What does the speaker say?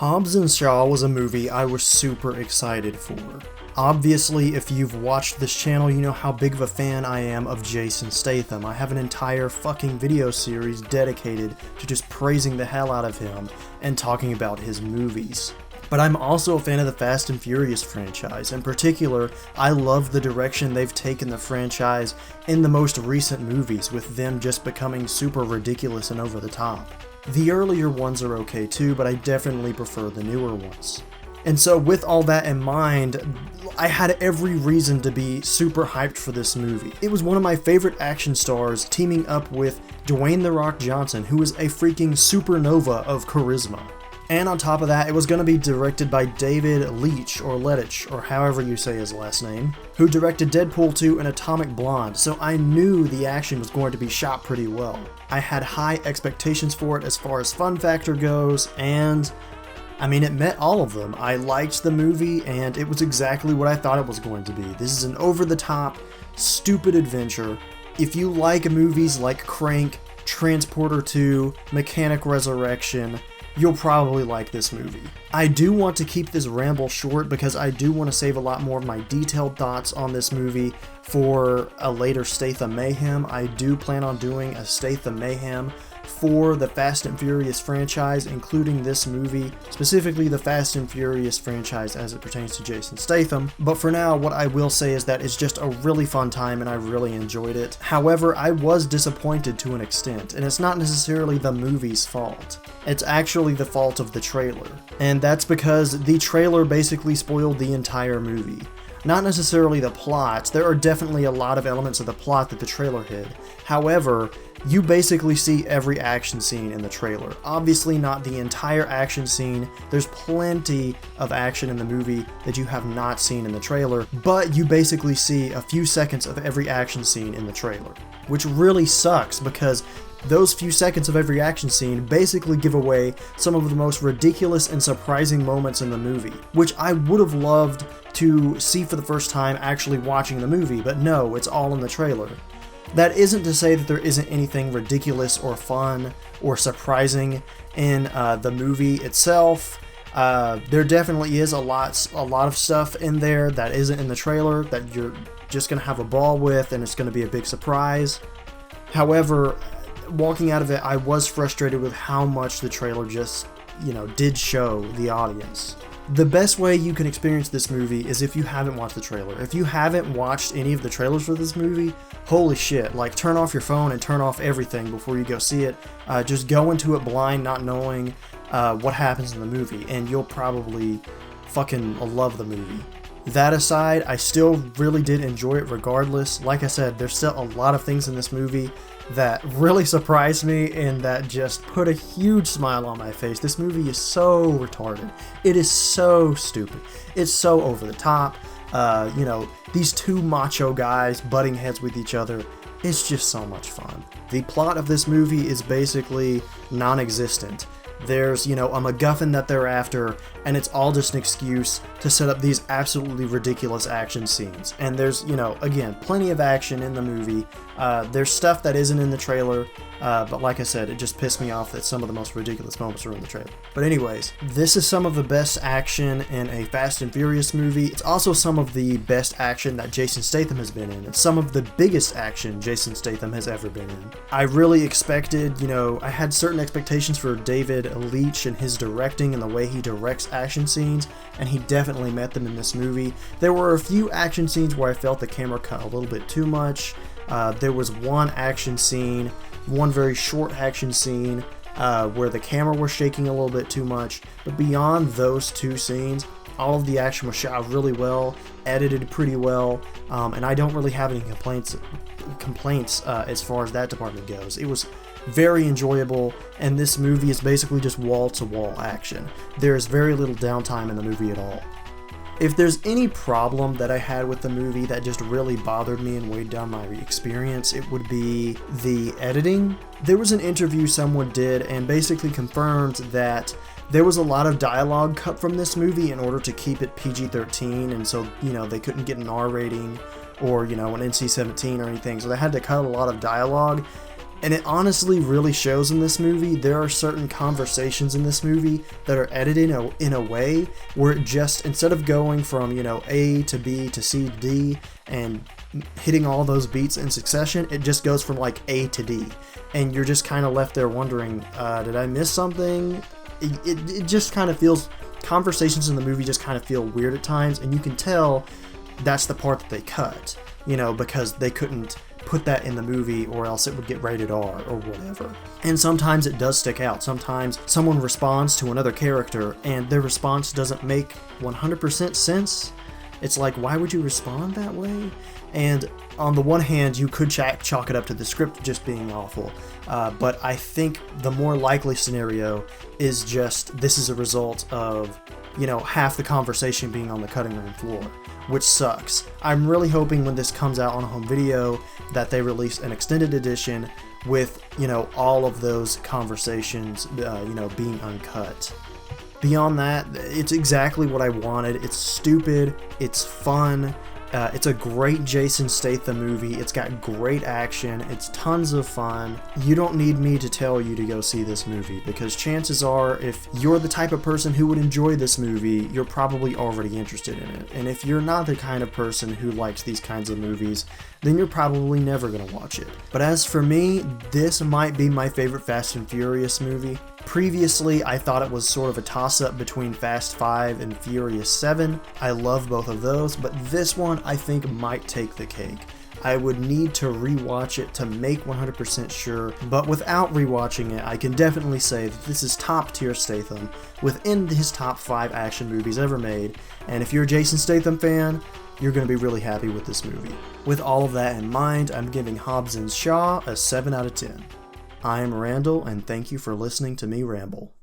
Hobbs and Shaw was a movie I was super excited for. Obviously, if you've watched this channel, you know how big of a fan I am of Jason Statham. I have an entire fucking video series dedicated to just praising the hell out of him and talking about his movies. But I'm also a fan of the Fast and Furious franchise. In particular, I love the direction they've taken the franchise in the most recent movies, with them just becoming super ridiculous and over the top. The earlier ones are okay too, but I definitely prefer the newer ones. And so with all that in mind, I had every reason to be super hyped for this movie. It was one of my favorite action stars teaming up with Dwayne "The Rock" Johnson, who is a freaking supernova of charisma. And on top of that, it was going to be directed by David Leitch, or Lettich, or however you say his last name, who directed Deadpool 2 and Atomic Blonde, so I knew the action was going to be shot pretty well. I had high expectations for it as far as fun factor goes, and I mean, it met all of them. I liked the movie, and it was exactly what I thought it was going to be. This is an over-the-top, stupid adventure. If you like movies like Crank, Transporter 2, Mechanic Resurrection, you'll probably like this movie. I do want to keep this ramble short because I do want to save a lot more of my detailed thoughts on this movie for a later Statham Mayhem. I do plan on doing a Statham Mayhem for the Fast and Furious franchise, including this movie, specifically the Fast and Furious franchise as it pertains to Jason Statham. But for now, what I will say is that it's just a really fun time and I really enjoyed it. However, I was disappointed to an extent, and it's not necessarily the movie's fault. It's actually the fault of the trailer. And that's because the trailer basically spoiled the entire movie. Not necessarily the plot. There are definitely a lot of elements of the plot that the trailer hid. However, you basically see every action scene in the trailer. Obviously not the entire action scene. There's plenty of action in the movie that you have not seen in the trailer, but you basically see a few seconds of every action scene in the trailer, which really sucks because those few seconds of every action scene basically give away some of the most ridiculous and surprising moments in the movie, which I would have loved to see for the first time actually watching the movie, but no, it's all in the trailer. That isn't to say that there isn't anything ridiculous or fun or surprising in the movie itself. There definitely is a lot of stuff in there that isn't in the trailer that you're just going to have a ball with, and it's going to be a big surprise. However, walking out of it, I was frustrated with how much the trailer just, did show the audience. The best way you can experience this movie is if you haven't watched the trailer. If you haven't watched any of the trailers for this movie, holy shit, turn off your phone and turn off everything before you go see it. Just go into it blind, not knowing what happens in the movie, and you'll probably fucking love the movie. That aside, I still really did enjoy it regardless. Like I said, there's still a lot of things in this movie that really surprised me and that just put a huge smile on my face. This movie is so retarded. It is so stupid. It's so over the top. These two macho guys butting heads with each other. It's just so much fun. The plot of this movie is basically non-existent. There's, a MacGuffin that they're after, and it's all just an excuse to set up these absolutely ridiculous action scenes. And there's, again, plenty of action in the movie. There's stuff that isn't in the trailer, but like I said, it just pissed me off that some of the most ridiculous moments are in the trailer. But anyways, this is some of the best action in a Fast and Furious movie. It's also some of the best action that Jason Statham has been in. It's some of the biggest action Jason Statham has ever been in. I really expected, I had certain expectations for David Leitch and his directing and the way he directs action scenes, and he definitely met them in this movie. There were a few action scenes where I felt the camera cut a little bit too much. There was one very short action scene where the camera was shaking a little bit too much, but beyond those two scenes, all of the action was shot really well, edited pretty well, and I don't really have any complaints as far as that department goes. It was very enjoyable, and this movie is basically just wall-to-wall action. There is very little downtime in the movie at all. If there's any problem that I had with the movie that just really bothered me and weighed down my experience, it would be the editing. There was an interview someone did and basically confirmed that there was a lot of dialogue cut from this movie in order to keep it PG-13, and so, they couldn't get an R rating or, an NC-17 or anything, so they had to cut a lot of dialogue. And it honestly really shows in this movie. There are certain conversations in this movie that are edited in a way where it just, instead of going from, A to B to C to D and hitting all those beats in succession, it just goes from like A to D. And you're just kind of left there wondering, did I miss something? It just kind of feels, conversations in the movie just kind of feel weird at times, and you can tell that's the part that they cut, because they couldn't put that in the movie or else it would get rated R or whatever. And sometimes it does stick out. Sometimes someone responds to another character and their response doesn't make 100% sense. It's like, why would you respond that way? And on the one hand, you could chalk it up to the script just being awful. But I think the more likely scenario is just this is a result of, half the conversation being on the cutting room floor, which sucks. I'm really hoping when this comes out on home video that they release an extended edition with, all of those conversations, being uncut. Beyond that, it's exactly what I wanted. It's stupid, it's fun, it's a great Jason Statham movie, it's got great action, it's tons of fun. You don't need me to tell you to go see this movie, because chances are, if you're the type of person who would enjoy this movie, you're probably already interested in it. And if you're not the kind of person who likes these kinds of movies, then you're probably never going to watch it. But as for me, this might be my favorite Fast and Furious movie. Previously, I thought it was sort of a toss-up between Fast 5 and Furious 7. I love both of those, but this one I think might take the cake. I would need to rewatch it to make 100% sure, but without rewatching it, I can definitely say that this is top tier Statham, within his top 5 action movies ever made, and if you're a Jason Statham fan, you're going to be really happy with this movie. With all of that in mind, I'm giving Hobbs and Shaw a 7 out of 10. I am Randall, and thank you for listening to me ramble.